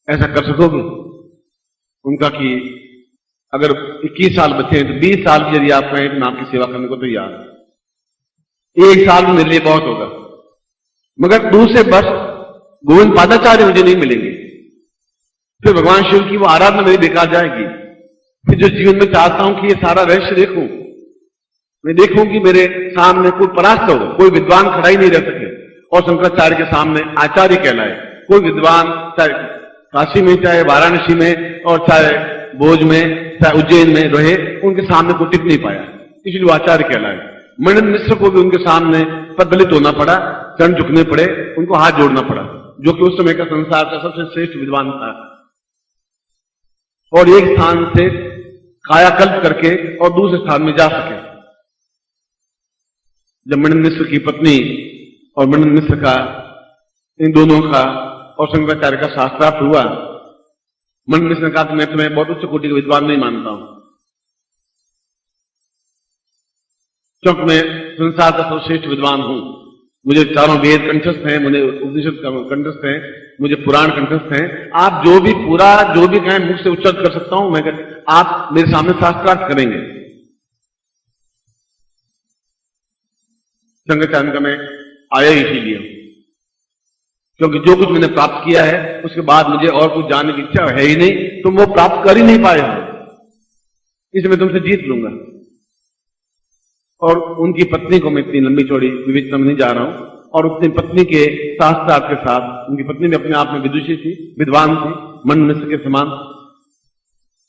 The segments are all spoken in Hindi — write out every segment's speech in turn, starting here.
ऐसा कर सकोगे? उनका कि अगर 21 साल बचे हैं तो 20 साल की यदि आप कहें तो मैं आपकी सेवा करने को तैयार हूं। 1 साल मेरे लिए बहुत होगा, मगर दूसरे वर्ष गोविंद पादाचार्य मुझे नहीं मिलेंगे। फिर भगवान शिव की वो आराधना मेरी बेकार जाएगी। फिर जो जीवन में चाहता हूं कि ये सारा रहस्य देखूं, मैं देखूं कि मेरे सामने कोई परास्त हो, कोई विद्वान खड़ा ही नहीं रह सके और शंकराचार्य के सामने आचार्य कहलाए। कोई विद्वान चाहे काशी में, चाहे वाराणसी में, और चाहे भोज में, चाहे उज्जैन में रहे, उनके सामने कोई टिक नहीं पाया, इसलिए वो आचार्य कहलाए। मणिनंद मिश्र को भी उनके सामने पददलित होना पड़ा, चरण झुकने पड़े, उनको हाथ जोड़ना पड़ा, जो कि उस समय का संसार का सबसे श्रेष्ठ विद्वान था। और एक स्थान से कायाकल्प करके और दूसरे स्थान में जा सके। जब मणिनंद मिश्र की पत्नी और मणिनंद मिश्र का, इन दोनों का और शंकराचार्य का शास्त्रार्थ हुआ, मणिनंद मिश्र ने कहा कि मैं तुम्हें बहुत उच्च कोटि का विद्वान नहीं मानता हूं, क्योंकि मैं संसार का सर्वश्रेष्ठ विद्वान हूं। मुझे चारों वेद कंठस्थ हैं, मुझे उपनिषद कंठस्थ हैं, मुझे पुराण कंठस्थ हैं। आप जो भी कहें मुख से उच्चारित कर सकता हूं, मैं आप मेरे सामने शास्त्रार्थ करेंगे। शंकराचार्य का मैं आया इसीलिए क्योंकि जो कुछ मैंने प्राप्त किया है उसके बाद मुझे और कुछ जानने की इच्छा है ही नहीं, तुम वो प्राप्त कर ही नहीं पाए हो, इसलिए मैं तुमसे जीत लूंगा। और उनकी पत्नी को मैं इतनी लंबी चौड़ी विविधता में नहीं जा रहा हूं, और अपनी पत्नी के शास्त्रार्थ के साथ, उनकी पत्नी भी अपने आप में विदुषी थी, विद्वान थी, मणिनंद मिश्र के समान,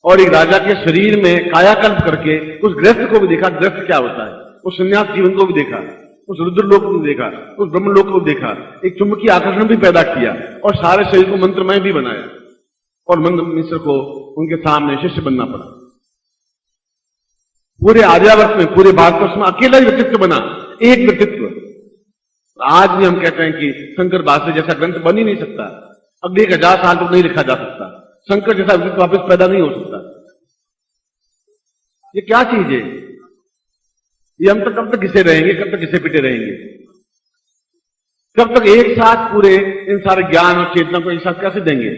और एक राजा के शरीर में कायाकल्प करके उस गृहस्थ को भी देखा, गृहस्थ क्या होता है, उस संन्यास जीवन को भी देखा, उस रुद्रलोक को भी देखा, उस ब्रह्मलोक को भी देखा, एक चुंबकीय आकर्षण भी पैदा किया और सारे शरीर को मंत्रमय भी बनाया। और मणिनंद मिश्र को उनके सामने शिष्य बनना पड़ा। पूरे आर्यावर्त में, पूरे भारतवर्ष में अकेला ही व्यक्तित्व बना, एक व्यक्तित्व। आज भी हम कहते हैं कि शंकर भाष्य जैसा ग्रंथ बन ही नहीं सकता, अगले 1000 साल तक नहीं लिखा जा सकता, शंकर जैसा व्यक्तित्व वापस पैदा नहीं हो सकता। ये क्या चीज है? ये हम तक कब तक घिसे रहेंगे, कब तक घिसे पिटे रहेंगे? कब तक एक साथ पूरे इन सारे ज्ञान और चेतना को एक साथ कैसे देंगे?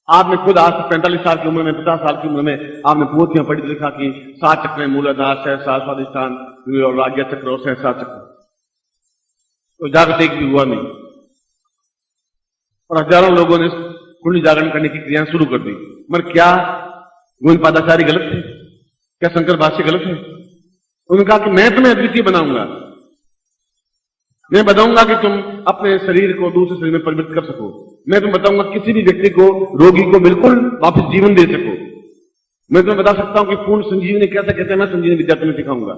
आपने खुद आज 45 साल की उम्र में, 50 साल की उम्र में आपने पोथियां पढ़ी, लिखा कि 7 चक्र मूलाधार, सहस्रार, स्वाधिष्ठान और राज्य चक्र और सहस्रार चक्र, तो जागृत एक भी हुआ नहीं। और हजारों लोगों ने कुंडली जागरण करने की क्रियाएं शुरू कर दी। मगर क्या गोविंद पादाचार्य गलत थे? क्या शंकर भाष्य गलत है? उन्होंने कहा कि मैं तुम्हें अद्वितीय बनाऊंगा, मैं बताऊंगा कि तुम अपने शरीर को दूसरे शरीर में परिवर्तित कर सको, मैं तुम्हें बताऊंगा किसी भी व्यक्ति को, रोगी को बिल्कुल वापस जीवन दे सको, मैं तुम्हें बता सकता हूं कि पूर्ण संजीवनी कैसे कहते हैं, मैं संजीवनी विद्या तुम्हें सिखाऊंगा।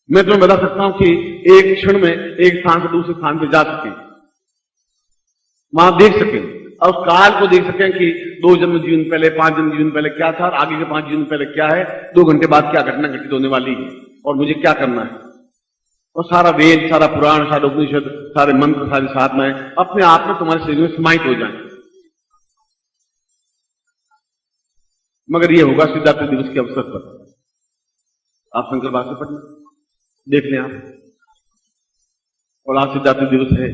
मैं तुम्हें बता सकता हूं कि एक क्षण में एक स्थान से दूसरे स्थान पर जा सके, वहां देख सके और उस काल को देख सकें कि 2 जन्म जीवन पहले, 5 जन्म जीवन पहले क्या था और आगे के 5 जीवन पहले क्या है, 2 घंटे बाद क्या घटना घटित होने वाली है और मुझे क्या करना है। और सारा वेद, सारा पुराण, सारा उपनिषद, सारे मंत्र, सारी साधनाएं अपने आप में तुम्हारे शरीर में समाहित हो जाए। मगर यह होगा सिद्धार्थ दिवस के अवसर पर। आप शंकर भाष्य पढ़ना, देख लें आप। और आज सिद्धार्थ दिवस है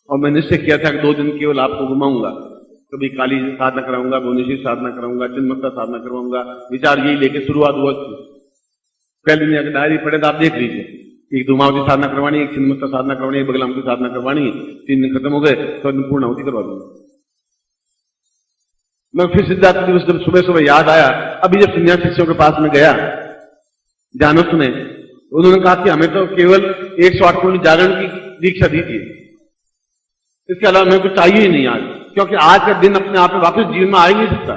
और मैं निश्चय किया था कि 2 दिन केवल आपको घुमाऊंगा, कभी काली साधना कराऊंगा, भुवनेश्वरी साधना कराऊंगा, चिन्मत्ता साधना करवाऊंगा। विचार यही लेके शुरुआत हुआ थी। पहले दिन अगर डायरी पढ़े तो आप देख लीजिए, एक धूमावती साधना करवानी, एक चिन्मत्ता साधना करवानी, एक बगलामुखी साधना करवानी, 3 दिन खत्म हो गए तो पूर्ण होती करवा दूंगा। मैं फिर सिद्धार्थ दिवस जब सुबह सुबह याद आया, अभी जब संन्यास शिष्यों के पास में गया जानस में, उन्होंने कहा कि हमें तो केवल 108 कुंडली जागरण की दीक्षा दी थी, इसके अलावा हमें कुछ चाहिए ही नहीं आज, क्योंकि आज का दिन अपने आप में वापस जीवन में आ ही नहीं सकता,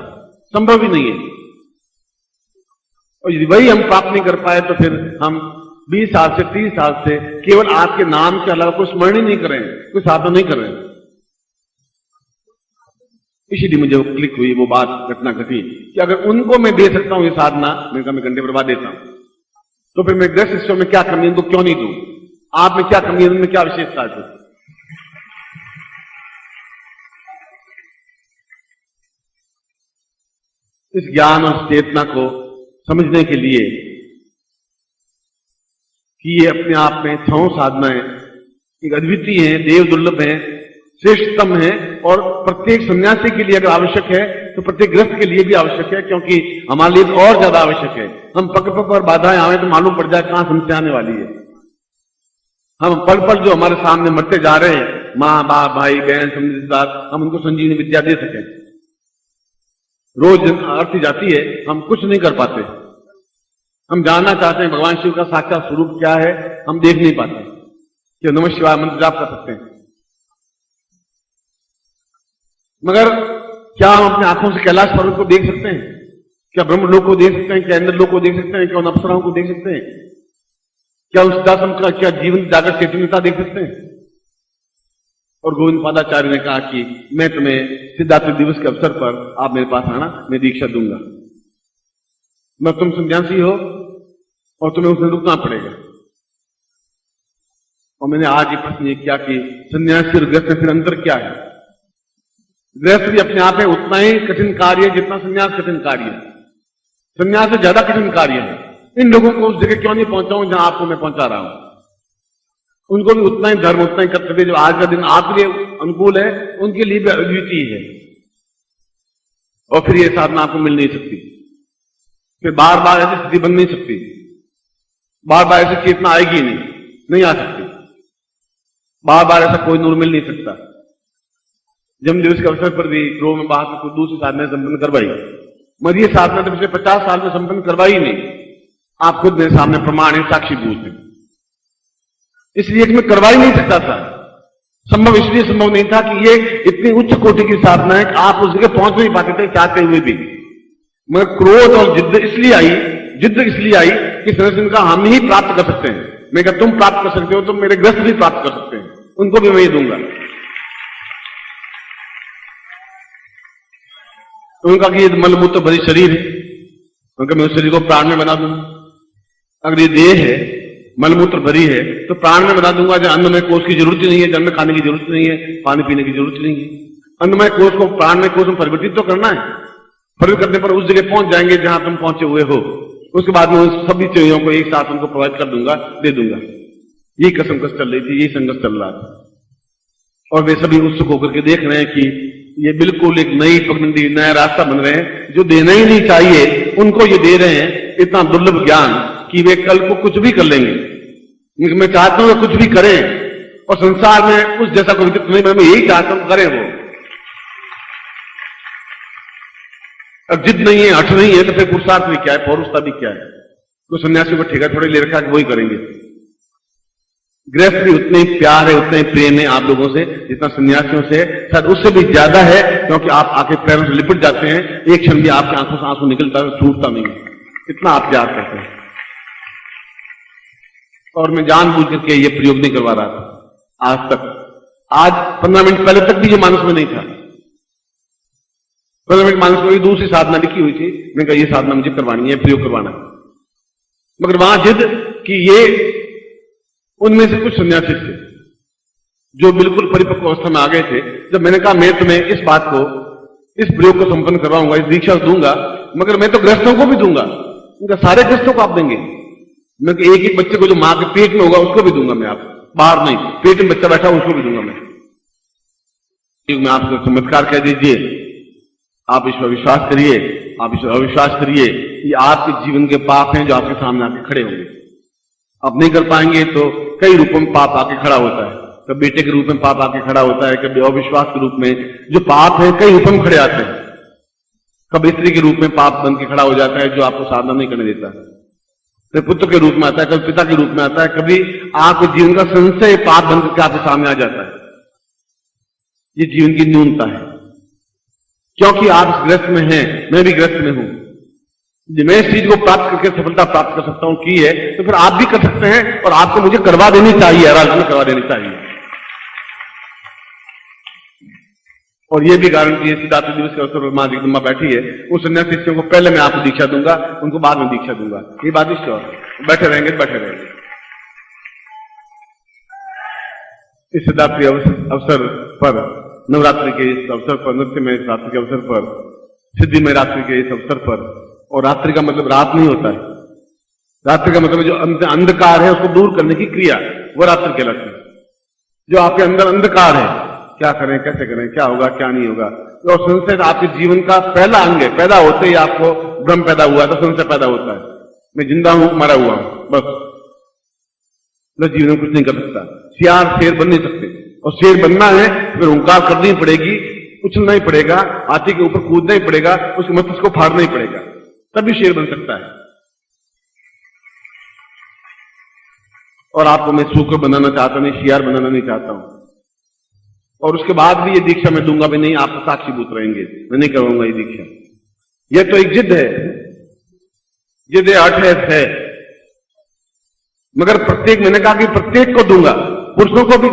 संभव ही नहीं है। और यदि वही हम प्राप्त नहीं कर पाए तो फिर हम 20 साल से 30 साल से केवल आपके नाम के अलावा कोई स्मरण ही नहीं कर रहे हैं, कोई साधना नहीं कर रहे हैं। इसीलिए मुझे वो क्लिक हुई, वो बात घटना घटी कि अगर उनको मैं दे सकता हूं ये साधना, मैं घंटे बर्बाद देता हूं, तो फिर मैं गृहस्थ शिष्यों में क्या कमी उनको क्यों नहीं दूं? आप में क्या कमी है, उनमें क्या विशेषता है? इस ज्ञान और चेतना को समझने के लिए कि ये अपने आप में 6 साधनाएं एक अद्वितीय हैं, देव दुर्लभ हैं, श्रेष्ठतम हैं और प्रत्येक सन्यासी के लिए अगर आवश्यक है तो प्रत्येक गृहस्थ के लिए भी आवश्यक है, क्योंकि हमारे लिए तो और ज्यादा आवश्यक है। हम पग पग पर बाधाएं आवे तो मालूम पड़ जाए कहां समस्या आने वाली है। हम पल पल जो हमारे सामने मरते जा रहे हैं, माँ बाप भाई बहन समझदार, हम उनको संजीवनी विद्या दे सकें। रोज आरती जाती है, हम कुछ नहीं कर पाते। हम जानना चाहते हैं भगवान शिव का साक्षात स्वरूप क्या है, हम देख नहीं पाते। कि नमः शिवाय मंत्र जाप कर सकते हैं, मगर क्या हम अपनी आंखों से कैलाश पर्वत को देख सकते हैं? क्या ब्रह्मलोक को देख सकते हैं? क्या इंद्र लोक को देख सकते हैं? क्या उन अप्सराओं को देख सकते हैं? क्या उस दासम का क्या जीवन जागृत चैतन्यता देख सकते हैं? और गोविंद पादाचार्य ने कहा कि मैं तुम्हें सिद्धार्थ दिवस के अवसर पर आप मेरे पास आना, मैं दीक्षा दूंगा। मैं तुम सन्यासी हो और तुम्हें उसमें रुकना पड़ेगा। और मैंने आज ये प्रश्न ये किया कि सन्यासी और गृहस्थ में फिर अंतर क्या है? गृहस्थ भी अपने आप में उतना ही कठिन कार्य है जितना सन्यास कठिन कार्य है। सन्यास से ज्यादा कठिन कार्य है। इन लोगों को उस जगह क्यों नहीं पहुंचाऊं जहां आपको मैं पहुंचा रहा हूं? उनको भी उतना ही धर्म, उतना ही कर्तव्य जो आज का दिन आपके लिए अनुकूल है, उनके लिए भी अद्वितीय है। और फिर ये साधना आपको मिल नहीं सकती, फिर बार बार ऐसी स्थिति बन नहीं सकती, बार बार ऐसी चेतना आएगी नहीं आ सकती, बार बार ऐसा कोई नूर मिल नहीं सकता। जन्म दिवस के अवसर पर भी ग्रोह में बाहर से कुछ दूसरी साधना संपन्न करवाई, मगर ये साधना तो पिछले 50 साल में संपन्न करवाई नहीं। आप खुद मेरे सामने प्रमाण है, साक्षीभूत है। इसलिए इसमें करवा ही नहीं सकता था। संभव इसलिए संभव नहीं था कि ये इतनी उच्च कोटि की साधना है कि आप उस जगह पहुंच नहीं पाते थे चाहते हुए भी। मगर क्रोध और जिद्द इसलिए आई कि संरक्षण का हम ही प्राप्त कर सकते हैं। मैं कहा तुम प्राप्त कर सकते हो तो मेरे ग्रस्त भी प्राप्त कर सकते हैं, उनको भी मैं ये दूंगा। तो उनका कि ये मलमूत्र भरी शरीर है, उनका मैं उस शरीर को प्राण में बना दूंगा। अगर ये देह है मलमूत्र भरी है तो प्राण में बना दूंगा, जहां अन्नमय कोष की जरूरत नहीं है, जन्म में खाने की जरूरत नहीं है, पानी पीने की जरूरत नहीं है। अन्नमय कोष को प्राणमय कोष में परिवर्तित तो करना है। परिवर्तित करने पर उस जगह पहुंच जाएंगे जहां तुम पहुंचे हुए हो। उसके बाद में उन सभी चीजों को एक साथ उनको प्रोवाइड कर दूंगा, दे दूंगा। ये कसमकस चल रही थी, ये संघर्ष चल रहा था। और वे सभी उत्सुक होकर के देख रहे हैं कि ये बिल्कुल एक नई पगडंडी, नया रास्ता बन रहे हैं। जो देना ही नहीं चाहिए उनको ये दे रहे हैं, इतना दुर्लभ ज्ञान कि वे कल को कुछ भी कर लेंगे। मैं चाहता हूं कुछ भी करें और संसार में उस जैसा कोई विचित्र नहीं, मैं यही चाहता हूं करें वो। अब जिद नहीं है, हठ नहीं है तो फिर पुरुषार्थ भी क्या है, पौरुषता भी क्या है? तो सन्यासियों को ठेका थोड़े ले रखा है वही करेंगे। गृहस्थ भी उतने ही प्यार है, उतने ही प्रेम है आप लोगों से जितना सन्यासियों से, शायद उससे भी ज्यादा है, क्योंकि आप आके पैरों से लिपट जाते हैं, एक क्षण भी आपकी आंखों से आंसू निकलता है, छूटता नहीं, इतना आप प्यार करते हैं। और मैं जानबूझ करके ये प्रयोग नहीं करवा रहा था आज तक। आज 15 मिनट पहले तक भी ये मानस में नहीं था। 15 मिनट मानस में दूसरी साधना लिखी हुई थी, मैंने कहा ये साधना मुझे करवानी है, प्रयोग करवाना है। मगर वहां जिद कि ये उनमें से कुछ सन्यासी थे जो बिल्कुल परिपक्व अवस्था में आ गए थे। जब मैंने कहा मैं तुम्हें इस बात को, इस प्रयोग को संपन्न करवाऊंगा, इस दीक्षा दूंगा, मगर मैं तो गृहस्थों को भी दूंगा। उनका सारे गृहस्थों को आप देंगे। मैं एक एक बच्चे को जो मां के पेट में होगा उसको भी दूंगा मैं, आप बाहर नहीं, पेट में बच्चा बैठा उसको भी दूंगा मैं आपको चमत्कार कह दीजिए, आप इस पर विश्वास करिए, आप इस पर अविश्वास करिए, ये आपके जीवन के पाप हैं जो आपके सामने आके खड़े होंगे। आप नहीं कर पाएंगे तो कई रूपों में पाप आके खड़ा होता है। कभी बेटे के रूप में पाप आके खड़ा होता है, कभी अविश्वास के रूप में जो पाप है कई रूपों में खड़े आते हैं। कभी स्त्री के रूप में पाप बन के खड़ा हो जाता है जो आपको साधना नहीं करने देता है। कभी पुत्र के रूप में आता है, कभी पिता के रूप में आता है, कभी आपके जीवन का संशय पाप बन करके आपके सामने आ जाता है। ये जीवन की न्यूनता है, क्योंकि आप इस ग्रस्त में हैं, मैं भी ग्रस्त में हूं। मैं इस चीज को प्राप्त करके सफलता प्राप्त कर सकता हूं की है, तो फिर आप भी कर सकते हैं और आपको मुझे करवा देनी चाहिए, राजनीति करवा देनी चाहिए। और ये भी गारंटी है, सिद्धार्थ दिवस के अवसर पर मां जगदम्बा बैठी है, उस सन्यासी शिष्यों को पहले मैं आपको दीक्षा दूंगा, उनको बाद में दीक्षा दूंगा। ये बात ईश्वर बैठे रहेंगे, बैठे रहेंगे। इस सिद्धार्थ अवसर पर, नवरात्रि के इस अवसर पर, नृत्य में रात्रि के अवसर पर, सिद्धि में रात्रि के इस अवसर पर, और रात्रि का मतलब रात नहीं होता है, रात्रि का मतलब जो अंधकार है उसको दूर करने की क्रिया, वो रात्रि कहलाती है। जो आपके अंदर अंधकार है क्या करें, कैसे करें, क्या होगा, क्या नहीं होगा। तो संशय आपके जीवन का पहला अंग है। पैदा होते ही आपको भ्रम पैदा हुआ तो संशय पैदा होता है, मैं जिंदा हूं, मरा हुआ हूं, बस जीवन में कुछ नहीं कर सकता। सियार शेर बन नहीं सकते, और शेर बनना है फिर हुंकार करनी पड़ेगी, उछलना ही पड़ेगा, हाथी के ऊपर कूदना ही पड़ेगा, उसके मस्तिष्क को फाड़ना ही पड़ेगा, तभी शेर बन सकता है। और आपको मैं सूकर बनाना चाहता नहीं, शियार बनाना नहीं चाहता हूं। और उसके बाद भी ये दीक्षा मैं दूंगा भी नहीं, आप साक्षीभूत रहेंगे, मैं नहीं करवाऊंगा ये दीक्षा। ये तो एक जिद है, जिद हठ है, मगर प्रत्येक, मैंने कहा कि प्रत्येक को दूंगा, पुरुषों को भी,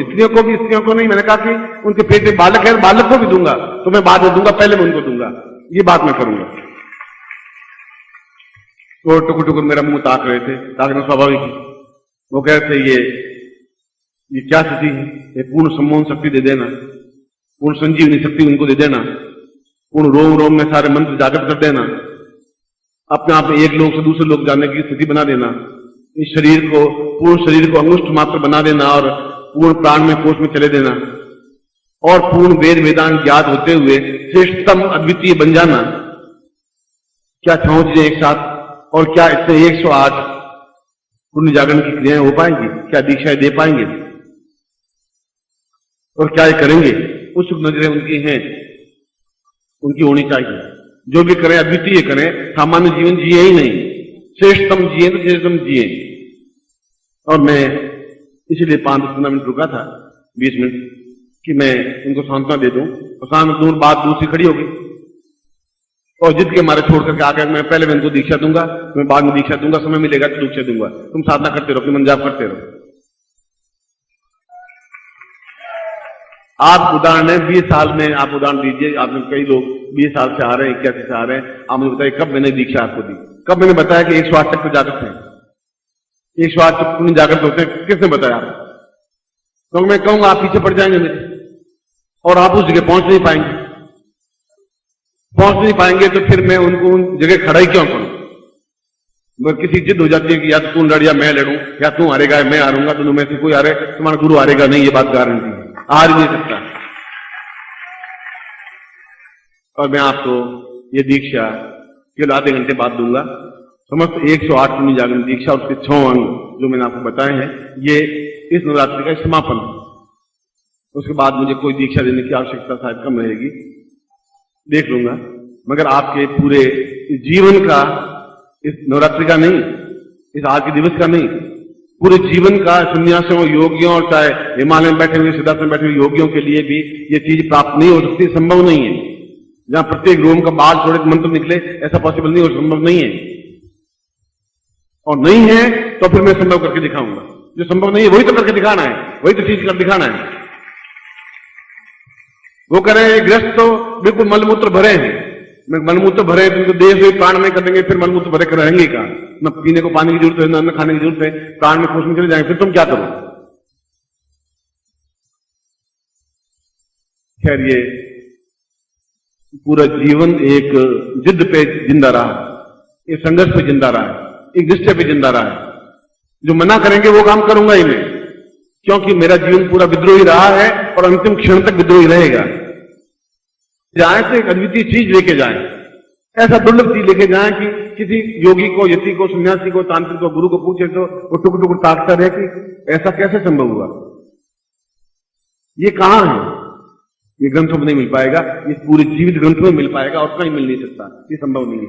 स्त्रियों को भी, स्त्रियों को नहीं। मैंने कहा कि उनके पेट में बालक है, बालक को भी दूंगा, तो मैं बाद में दूंगा, पहले मैं उनको दूंगा, ये बात मैं करूंगा। तो टुकुर टुकुर मेरा मुंह ताक रहे थे, ताकना स्वाभाविक है। वो कह रहे थे ये क्या स्थिति है, ये पूर्ण सम्मोहन शक्ति दे देना, पूर्ण संजीवनी शक्ति उनको दे देना, पूर्ण रोम रोम में सारे मंत्र जागृत कर देना, अपने आप में एक लोग से दूसरे लोग जाने की स्थिति बना देना, इस शरीर को, पूर्ण शरीर को अंगुष्ठ मात्र बना देना और पूर्ण प्राण में कोष में चले देना, और पूर्ण वेद वेदांत ज्ञात होते हुए श्रेष्ठतम अद्वितीय बन जाना। क्या छाओ चीजें एक साथ, और क्या इससे 108 पुण्य जागरण की क्रियाएं हो पाएंगी? क्या दीक्षाएं दे पाएंगे? और क्या ये करेंगे? उस नजरें उनकी हैं, उनकी होनी चाहिए। जो भी करें अद्वितीय करें, सामान्य जीवन जिए ही नहीं, श्रेष्ठतम जिए तो श्रेष्ठतम जिए। और मैं इसलिए 5-15 मिनट रुका था, 20 मिनट, कि मैं उनको सांत्वना दे दूं, और सामने दूर बात दूसरी खड़ी होगी, और जिद के मारे छोड़ करके आकर मैं पहले मैं उनको दीक्षा दूंगा, मैं बाद में दीक्षा दूंगा, समय मिलेगा तो दीक्षा दूंगा, तुम साधना करते रहो, अपनी मन जाप करते रहो। आप उदाहरण है, 20 साल में आप उदाहरण दीजिए, आपने कई लोग 20 साल से आ रहे हैं, 81 से आ रहे हैं, आप मुझे बताइए कब मैंने दीक्षा आपको दी, कब मैंने बताया कि 108 चक्र जागृत है, 108 चक्र जागृत होते हैं, किसने बताया आपको? तो मैं कहूंगा आप पीछे पड़ जाएंगे मेरे, और आप उस जगह पहुंच नहीं पाएंगे, तो फिर मैं उनको उन जगह खड़ा ही क्यों करूं? मगर किसी जिद हो जाती है कि या तो तू लड़ या मैं लड़ूं, या तू हारेगा मैं हारूंगा, दोनों में से कोई हारे, तुम्हारा गुरु हारेगा नहीं, ये बात गारंटी है, हार ही नहीं सकता। और मैं आपको ये दीक्षा केवल आधे घंटे बाद दूंगा, समस्त 108 पुण्य जागरण दीक्षा और उसके 6 अंग जो मैंने आपको बताए हैं, ये इस नवरात्रि का समापन है। उसके बाद मुझे कोई दीक्षा देने की आवश्यकता शायद कम रहेगी, देख लूंगा। मगर आपके पूरे जीवन का, इस नवरात्रि का नहीं, इस आज के दिवस का नहीं, पूरे जीवन का सन्यासियों, योगियों, और चाहे हिमालय में बैठे हुए, सिद्धार्थ में बैठे हुए योगियों के लिए भी ये चीज प्राप्त नहीं हो सकती, संभव नहीं है। जहां प्रत्येक रोम का बाल छोड़े मंत्र निकले, ऐसा पॉसिबल नहीं हो, संभव नहीं है। और नहीं है तो फिर मैं संभव करके दिखाऊंगा। जो संभव नहीं है वही तो करके दिखाना है, वही तो चीज कर दिखाना है। वो कह रहे हैं गृहस्थ तो बिल्कुल मलमूत्र भरे हैं, मलमूत्र भरे तो देह से प्राण में कर देंगे, फिर मलमूत्र भरे कर रहेंगे कहां? न पीने को पानी की जरूरत है, न खाने की जरूरत है, प्राण में कोष में चले जाएंगे, फिर तुम क्या करो? खैर, ये पूरा जीवन एक जिद पे जिंदा रहा, एक संघर्ष पे जिंदा रहा, एक निश्चय पे जिंदा रहा। जो मना करेंगे वो काम करूंगा ही मैं, क्योंकि मेरा जीवन पूरा विद्रोही रहा है और अंतिम क्षण तक विद्रोही रहेगा। जाए तो एक अद्वितीय चीज लेके जाए, ऐसा दुर्लभ चीज लेके जाए कि किसी योगी को, यति को, सन्यासी को, तांत्रिक को, गुरु को पूछे तो वो टुकुर टुकुर ताकता रहे कि ऐसा कैसे संभव हुआ, ये कहां है? ये ग्रंथों में नहीं मिल पाएगा, ये पूरे जीवित ग्रंथों में मिल पाएगा, और कहीं मिल नहीं सकता, ये संभव नहीं है।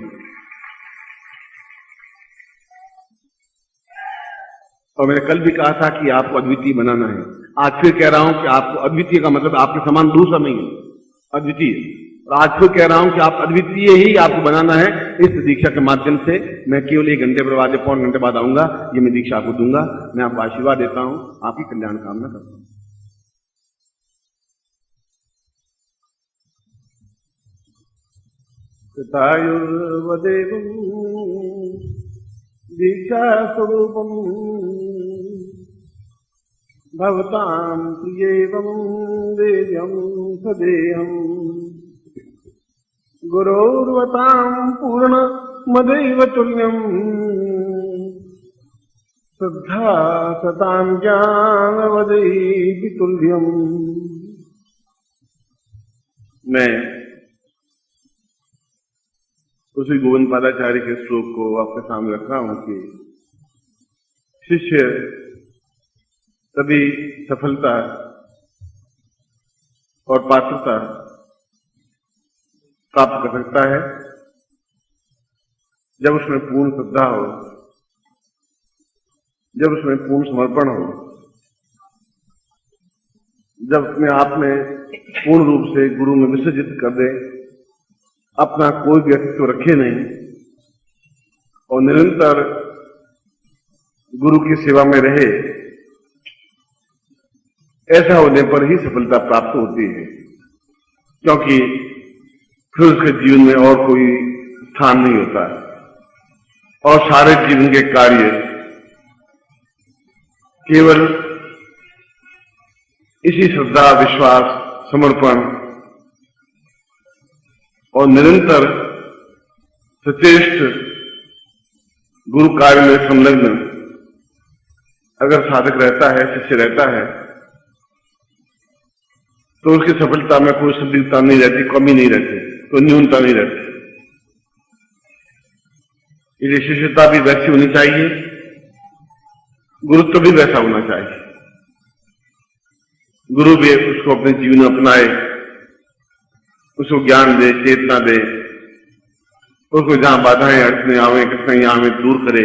और मैंने कल भी कहा था कि आपको अद्वितीय बनाना है, आज फिर कह रहा हूं कि आपको अद्वितीय का मतलब आपके समान दूसरा नहीं है, अद्वितीय। और आज फिर कह रहा हूं कि आप अद्वितीय ही आपको बनाना है। इस दीक्षा के माध्यम से मैं केवल 1 घंटे बाद, 1.25 घंटे बाद आऊंगा, ये मैं दीक्षा आपको दूंगा। मैं आपको आशीर्वाद देता हूं, आपकी कल्याण कामना करता हूं। तथायुर्वदेवम् दीक्षा स्वरूपम् भवतां प्रियेवं देयं सदेहम् गुरोर्वतां पूर्णमदैव तुल्यम् श्रद्धा सतां ज्ञानवदैः तुल्यम् मैं उसी गोविंद पादाचार्य के श्लोक को आपके सामने रख रहा हूं कि शिष्य तभी सफलता और पात्रता प्राप्त कर सकता है जब उसमें पूर्ण श्रद्धा हो, जब उसमें पूर्ण समर्पण हो, जब अपने आप में पूर्ण रूप से गुरु में विसर्जित कर दे, अपना कोई व्यक्तित्व रखे नहीं और निरंतर गुरु की सेवा में रहे। ऐसा होने पर ही सफलता प्राप्त होती है, क्योंकि फिर उसके जीवन में और कोई स्थान नहीं होता और सारे जीवन के कार्य केवल इसी श्रद्धा, विश्वास, समर्पण और निरंतर सचेष्ट गुरु कार्य में संलग्न अगर साधक रहता है, शिष्य रहता है, तो उसकी सफलता में कोई संदिग्धता नहीं रहती, कमी नहीं रहती, कोई न्यूनता नहीं रहती। इसलिए शिष्यता भी वैसी होनी चाहिए, गुरुत्व भी वैसा होना चाहिए। गुरु भी उसको अपने जीवन में अपनाए, उसको ज्ञान दे, चेतना दे, उसको जहां बाधाएं, अड़चने आवे, कठिनाइयां आवे, दूर करे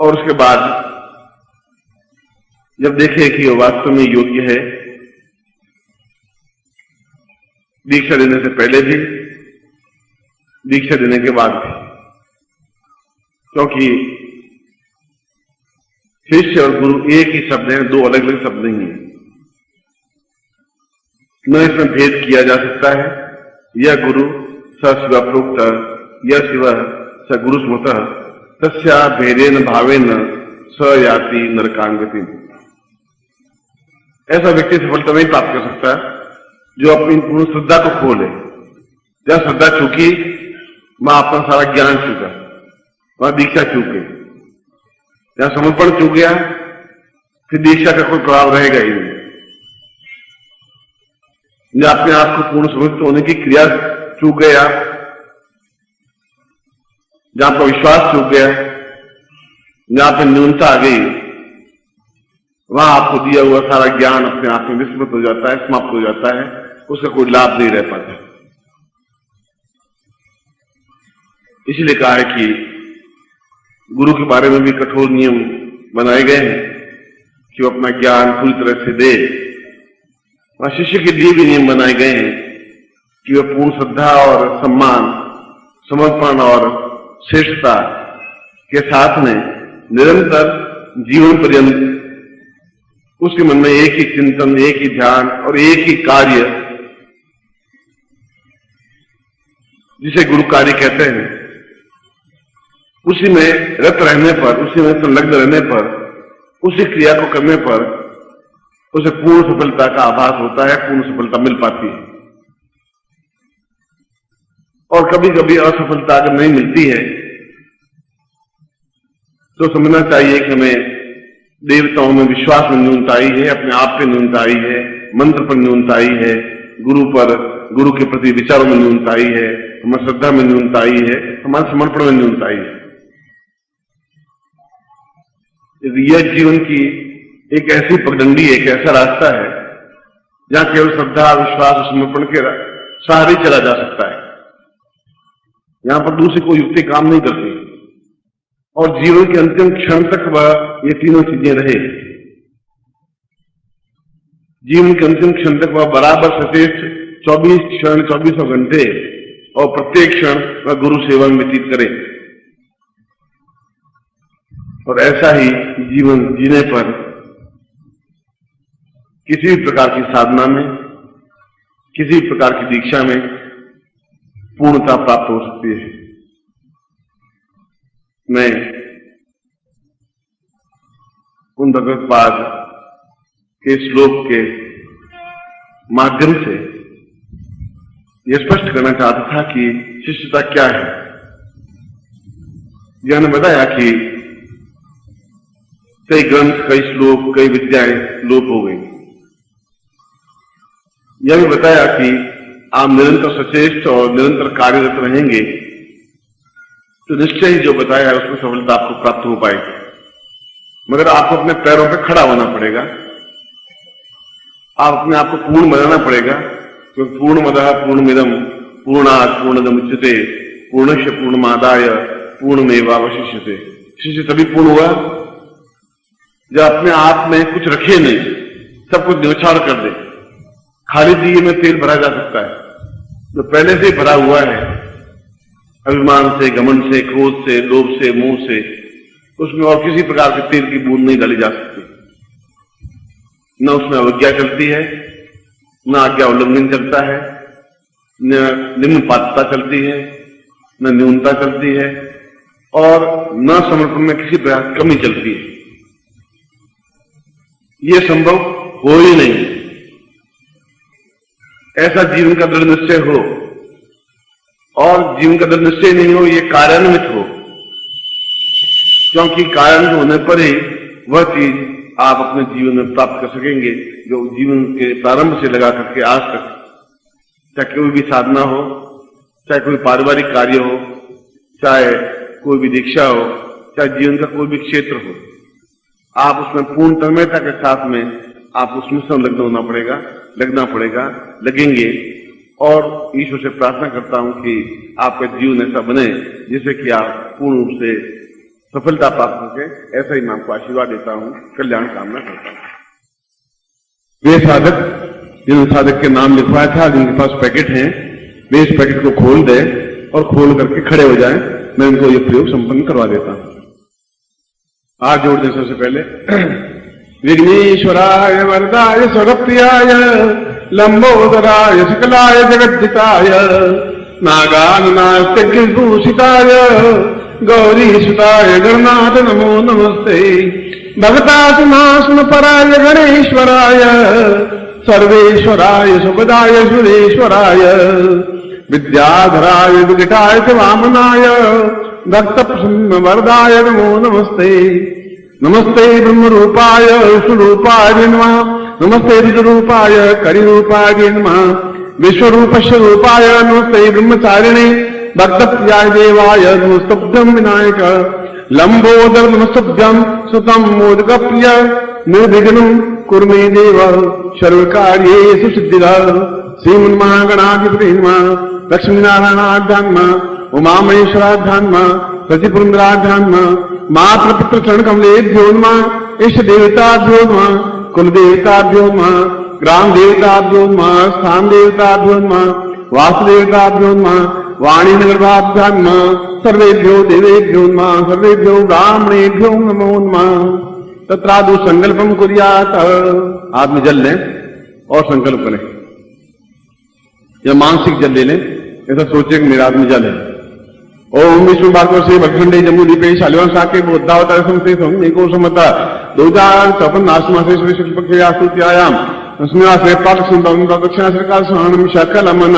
और उसके बाद जब देखे कि वो वास्तव में योग्य है, दीक्षा देने से पहले भी, दीक्षा देने के बाद भी, क्योंकि शिष्य और गुरु एक ही शब्द हैं, दो अलग अलग शब्द नहीं हैं। न इसमें भेद किया जा सकता है। यह गुरु स शिव प्रोक्त, यह शिव स गुरु स्मृत, तस्या भेदेन भावेन स याति नरकांगति। ऐसा व्यक्ति सफलता नहीं प्राप्त कर सकता जो अपनी पूर्ण श्रद्धा को खोले। जब श्रद्धा चूकी, वहां अपना सारा ज्ञान चूका, वहां दीक्षा चूक गई। जहां समर्पण चूक गया, फिर दीक्षा का कोई प्रभाव रहेगा ही नहीं। जहां अपने आप को पूर्ण समर्पित होने की क्रिया चूक गया, जहां पर विश्वास चूक गया, जहां पर न्यूनता आ गई, वहां आपको दिया हुआ सारा ज्ञान अपने आप में विस्मृत हो जाता है, समाप्त हो जाता है, उसका कोई लाभ नहीं रह पाता। इसलिए कहा है कि गुरु के बारे में भी कठोर नियम बनाए गए हैं कि वो अपना ज्ञान पूरी तरह से दे। और शिष्य के लिए भी नियम बनाए गए हैं कि वह पूर्ण श्रद्धा और सम्मान, समर्पण और श्रेष्ठता के साथ में निरंतर जीवन पर्यंत उसके मन में एक ही चिंतन, एक ही ध्यान और एक ही कार्य, जिसे गुरु कार्य कहते हैं, उसी में रत रहने पर, उसी में संलग्न रहने पर, उसी क्रिया को करने पर उसे पूर्ण सफलता का आभास होता है, पूर्ण सफलता मिल पाती है। और कभी कभी असफलता अगर नहीं मिलती है तो समझना चाहिए कि हमें देवताओं में विश्वास में न्यूनता आई है, अपने आप पे न्यूनता आई है, मंत्र पर न्यूनता आई है, गुरु पर, गुरु के प्रति विचारों में न्यूनता आई है, हमारी श्रद्धा में न्यूनता आई है, हमारे समर्पण में न्यूनता आई है। यह जीवन की एक ऐसी पगडंडी, एक ऐसा रास्ता है जहां केवल श्रद्धा, विश्वास और समर्पण के सहारे चला जा सकता है। यहां पर दूसरी कोई युक्ति काम नहीं करती और जीवन के अंतिम क्षण तक वह ये तीनों चीजें रहे। जीवन के अंतिम क्षण तक वह बराबर सचेत 24 क्षण, 24 घंटे और प्रत्येक क्षण वह गुरु सेवा में व्यतीत करे। और ऐसा ही जीवन जीने पर किसी भी प्रकार की साधना में, किसी भी प्रकार की दीक्षा में पूर्णता प्राप्त हो सकती है। मैं उन भगवत्पाद के श्लोक के माध्यम से यह स्पष्ट करना चाहता था कि शिष्यता क्या है। यह ने बताया कि कई ग्रंथ, कई श्लोक, कई विद्याएं लोप हो गई, यह भी बताया कि आप निरंतर सचेष्ट और निरंतर कार्यरत रहेंगे तो निश्चय ही जो बताया है उसमें सफलता आपको प्राप्त हो पाएगी। मगर आपको अपने पैरों पर खड़ा होना पड़ेगा, आप अपने आप को पूर्ण बनाना पड़ेगा, क्योंकि पूर्णमदः पूर्णमिदं पूर्णात् पूर्णमुदच्यते पूर्णस्य पूर्णमादाय पूर्णमेवावशिष्यते। शिष्य तभी पूर्ण हुआ जब अपने आप में कुछ रखे नहीं, सब कुछ न्यौछावर कर दे। खाली दिए में तेल भरा जा सकता है, जो पहले से भरा हुआ है अभिमान से, घमंड से, क्रोध से, लोभ से, मोह से, उसमें और किसी प्रकार के तेल की बूंद नहीं डाली जा सकती। न उसमें अवज्ञा चलती है, न आज्ञा उल्लंघन चलता है, न निम्न पात्रता चलती है, न न्यूनता चलती है, और न समर्पण में किसी प्रकार की कमी चलती है। ये संभव हो ही नहीं। ऐसा जीवन का दृढ़ निश्चय हो, और जीवन का दृढ़ निश्चय नहीं हो, ये कार्यान्वित हो, क्योंकि कार्यान्वित होने पर ही वह चीज आप अपने जीवन में प्राप्त कर सकेंगे जो जीवन के प्रारंभ से लगा करके आज तक, चाहे कोई भी साधना हो, चाहे कोई पारिवारिक कार्य हो, चाहे कोई भी दीक्षा हो, चाहे जीवन का कोई भी क्षेत्र हो, आप उसमें पूर्ण तन्मयता के साथ में आप उसमें संलग्न होना पड़ेगा, लगेंगे। और ईश्वर से प्रार्थना करता हूं कि आपका जीवन ऐसा बने जिससे कि आप पूर्ण रूप से सफलता प्राप्त हो सके। ऐसा ही मैं आपको आशीर्वाद देता हूं, कल्याण कामना करता हूं। वे साधक जिन साधक के नाम लिखवाया था, जिनके पास पैकेट हैं, वे इस पैकेट को खोल दें और खोल करके खड़े हो जाएं। मैं उनको ये प्रयोग संपन्न करवा देता हूं। हाथ जोड़ दें सबसे पहले। विघ्नेश्वराय वरदाय स्वरप्रियाय लंबोदराय सकलाय जगद्धिताय नागाननास्त्यभूषिताय गौरीसुताय गणनाथ नमो नमस्ते। भगतात्मास्म पराय गणेश्वराय सर्वेश्वराय सुखदाय सुरेश्वराय विद्याधराय विकटाय च वामनाय भक्त प्रसन्न वरदाय नमो नमस्ते। नमस्ते ब्रह्मरूपाय विष्णुरूपाय नमः। नमस्ते रुद्ररूपाय करिरूपाय नमः। विश्वरूपस्य रूपाय नमस्ते ब्रह्मचारिणे भक्तप्रियाय देवाय नमस्तुभ्यं विनायक। लंबोदर नमस्तुभ्यं सुतं मोदकप्रिय निर्विघ्नं कुरु मे देव सर्वकार्येषु सिद्धिदा। श्रीमन्महागणाधिपते नमः। लक्ष्मीनारायणाभ्यां नमः। उमामहेश्वराभ्यां नमः। सचिपुरंदराभ्यां नमः। मातृपुत्र चरणकमलेभ्यो नमः। इष्ट देवताभ्यो नमः। कुल देवताभ्यो नमः। ग्राम देवताभ्यो नमः। स्थान देवताभ्यो नमः। वासुदेवताभ्यो नमः। वाणी नगरभाभ्यां नमः। सर्वेभ्यो देवेभ्यो नमः। सर्वेभ्यो ब्राह्मणेभ्यो नमो नमः। तत्रादु संकल्पम कुर्यात्। हाथ में जल लें और संकल्प करें, या मानसिक जल ले लें, ऐसा सोचे कि मेरा हाथ में जल है। ओम विष्णु भागवत से भगखंडे जम्मू दीपे शालिवान साके बुद्धावतार संसे समको समता 2054 नाशमा से श्री शुक्ल पक्ष आस्तुत्यायाम अस्मिनासे पाठ संभवं दक्षिणा सरकार सहनम शकलमन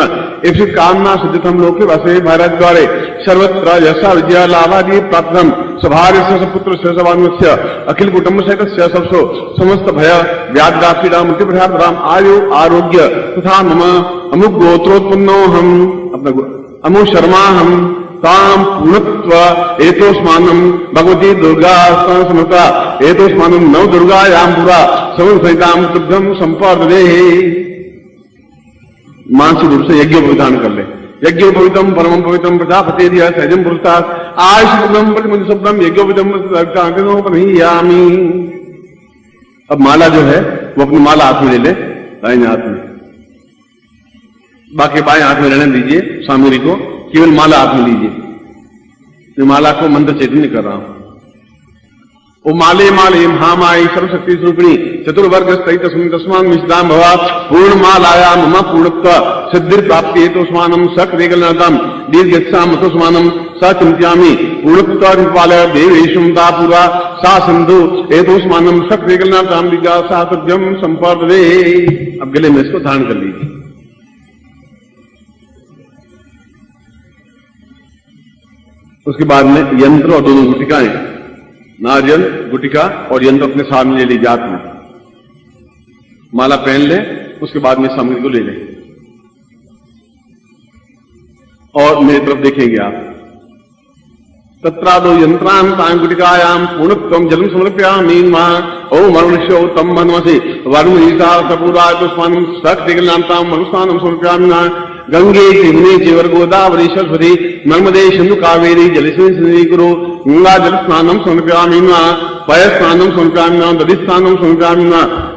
इप्सित कामना सिद्धतम लोके वसे भारत द्वारे सर्वत्र यशा विद्या लाभादि प्राप्तम सभार्य सपुत्र सवान्वस्य अखिल कुटुंब सहितस्य सबसो समस्त भय व्याधिराम मृत्यु प्रहाराम आयु आरोग्य तथा मम अमुक गोत्रोत्पन्नो हम अपना अमु शर्मा हम ताम पूर्णत्व एतोस्मानम भगवती दुर्गा समता एतोस्मानम नव दुर्गायाम पुरा सवन सहिताम तुभ्यम संपर्दे। मानसिक रूप से यज्ञोपविधान कर ले। यज्ञोपवितम परमं पवित्रम प्रजापति दिया सहजम पुरुषात् आयुष्यम प्रतिमुशब्दम यज्ञोपवितम यामी। अब माला जो है वो अपनी माला हाथ में ले ले, दाहिने हाथ में, बाकी बाएं हाथ में रहने दीजिए सामग्री को, केवल माला हाथ में लीजिए। माला को मंत्र चेतन कर रहा हूं। ओ माले माले महामाई सर्वशक्ति स्वरूपिणी चतुर्वर्ग स्थित तस्मान विश्राम भवा पूर्ण मालाया मम पूर्णत्व सिद्धि प्राप्ति हेतुस्मानम सक्रेगलनादम दीर्घक्षाम मतुस्मानम स चिंत्यामि पूर्णत्वाल देवेशुम दापुरा सा सिंधु हेतुस्मानम सक्रेगलनादाम दिगा सा सभ्यम संपर्दे। अब गले में इसको धारण कर लीजिए। उसके बाद में यंत्र और दोनों गुटिकाएं, नारियल गुटिका और यंत्र अपने सामने ले ली जात में। माला पहन ले उसके बाद में सामग्री को ले लें और मेरी तरफ देखेंगे आप। तत्रादो यंत्रां तांगुटिकायां पूर्णत्वं जलम समर्पयामि ओम मनुष्यो तम मनवसि वरुणीसा सपूराय पुष्पानं सक्तिगलान्तां मनुष्यानं समर्पयामि गंगे यमुने चैव गोदावरी सरस्वती नर्मदे सिंधु कावेरी जलेस्मिन् कुरु गंगा जल स्नानं समर्पयामि पय स्नानं समर्पयामि दधि स्नानं समर्पयामि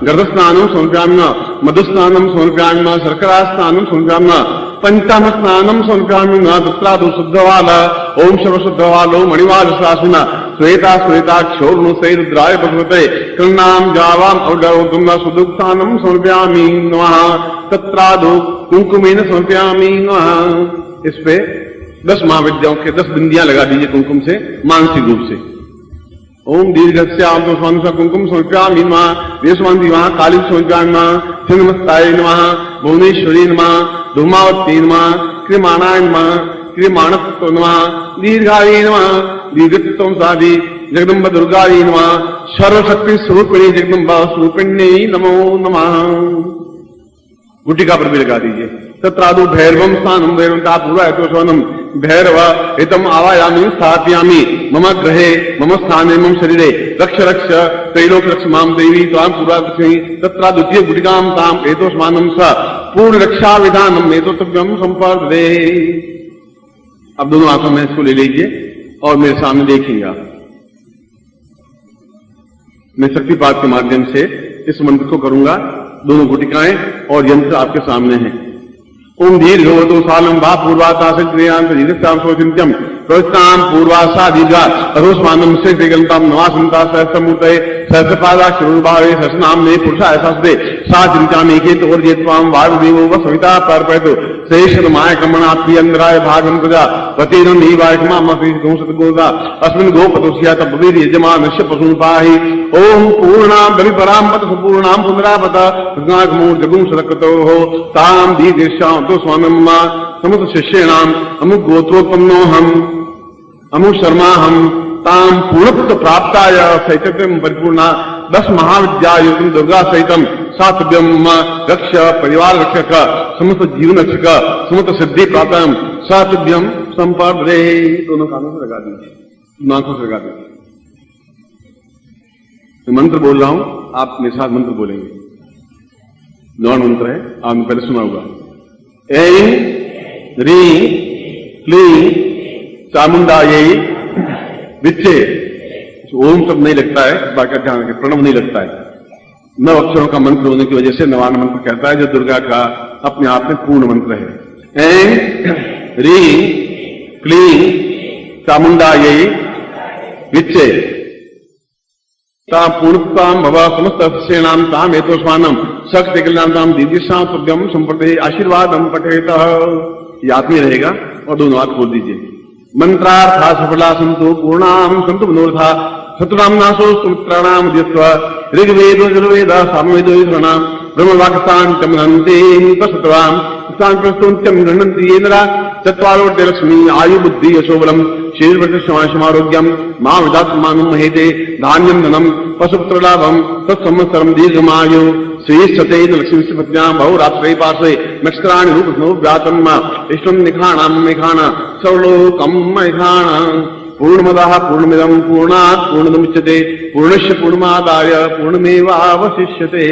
गर्भ स्नानं समर्पयामि मधुस्नानं समर्पयामि शर्करा स्नानं समर्पयामि पंचम स्नानं समर्पयामि तत्रादो शुद्धवाल ओम सर्वशुद्धवालो मणिवाल शासन श्वेता श्वेताक्षोर्णुषैरुद्राय भगवते कृणाम जावाम अवगौतम सुदुक्तानं समर्पयामि नमः तत्रादो कुंकुमेन समर्पयामि नमः। इस पे 10 महाविद्याओं के 10 बिंदियां लगा दीजिए कुंकुम से मानसिक रूप से। ओम दीर्घस्याम तो स्वामी कुंकुम समर्पयामि नमः देशवान्ति वहां काली समर्पयामि नमः छिन्नमस्ताय नमः भुवनेश्वरी नमः धूमावती नमः क्रियमाणाय नमः क्रियमाणत्व नमः दीर्घाय नमः दीर्घत्वं साधि जगदम्ब दुर्गाय नमः सर्वशक्ति स्वरूपिणी जगदम्बा स्वरूपिण्यै नमो नमः। गुटिका पर भी लगा दीजिए। तत्रादु भैरवं स्थानं भैरवं पूरा एतोषवनं भैरव एतम आवायामि स्थापयामि मम गृहे मम स्थाने मम शरीरे रक्ष रक्ष त्रैलोक रक्ष माम देवी त्वां पूरा रक्षि तत्रा द्वितीय गुटिकां ताम एतोषमानं स पूर्ण रक्षा विधानम एतोतव्यम संपर्दे। अब दोनों आंखों में इसको ले लीजिए और मेरे सामने देखिएगा। मैं शक्तिपात के माध्यम से इस मंत्र को करूंगा। दोनों गुटिकाएं और यंत्र आपके सामने हैं। ओम दीर्घवतो सालम वा पूर्वाताशक्रियांतम प्रवृत्तां पूर्वासा दीर्घा अरोस्मानम से गंताम नवासंता सहस्रमूर्तये सहस्रपादाक्षरुर्भावे सहस्रनाम्ने पुरुषाय शास्त्रे सा चिंतामि के तोर्जेत्वां वायुदेवो व सविता पर्पयतु श्रेष्ठमाय कमणाप्रियंद्राय भागं प्रजा पतिरं नीवाय क्षमामपि गोसतगोदा अस्मिन् गोपतोस्या तपवीर यजमानस्य पशुं पाहि ओम पूर्णां बलिपरां पत सुपूर्णां पुनरापत प्रज्ञागमो जगुं सरकतोः तां दीर्घेशां तो स्वामिम् समस्त शिष्येणाम् अमुक गोत्रोत्पन्नोऽहम् अमुक शर्माहम् तां पूर्णत्व प्राप्ताय सैतत्यं परिपूर्णा 10 महाविद्या युक्तं दुर्गा सहितं सातव्यम रक्ष परिवार रक्षक समस्त जीवन रक्षक समस्त सिद्धि प्राप्तम सातव्यम संपर्दे। दोनों कानों से लगा दीजिए, आंखों से लगा दीजिए। मैं मंत्र बोल रहा हूं, आप मेरे साथ मंत्र बोलेंगे। 9 मंत्र है, आपने पहले सुना होगा। ऐं ह्रीं क्लीं चामुंडायै विच्चे। ओम सब नहीं लगता है, बाकी ध्यान रखें, प्रणव नहीं लगता है। 9 अक्षरों का मंत्र होने की वजह से 9वां मंत्र कहता है, जो दुर्गा का अपने आप में पूर्ण मंत्र है। ऐं ह्रीं क्लीं चामुंडायै विच्चे तां पूर्णतां भव समस्त शिष्याणां तां एतोष्मानं शक्तिकल्याणां दीर्घेशां तुभ्यं संप्रदे आशीर्वादं पठेतः। याद नहीं रहेगा और दोनों हाथ खोल दीजिए। मंत्रार्था सफला सन्तु पूर्णां सन्तु मनोरथा शत्रुनां नाशो सुमित्राणां दित्वा ऋग्वेदो यजुर्वेद सामवेदो यजुर्वेदां ब्रह्मवाक्यं चमनन्ति तत्सत्वां सांकृष्टुं गृह्णन्ति येनरा चत्वारोऽद्य लक्ष्मी आयु बुद्धि यशो बलम् शीर्षमारोग्यम मां विदात्मानं महेते धान्यं धनं पशुपुत्रलाभं तत्संवत्सरं दीर्घमायु श्रीष्ठते लक्ष्मी पत्न्यां बहुरात्रे पार्श्वे नक्षत्राणि रूपस्नो व्यातम् इष्टं निखाणां निखाण सर्वलोकं मैखाण। पूर्णमदः पूर्णमिदं पूर्णात् पूर्णमुदच्यते पूर्णस्य पूर्णमादाय पूर्णमेवावशिष्यते।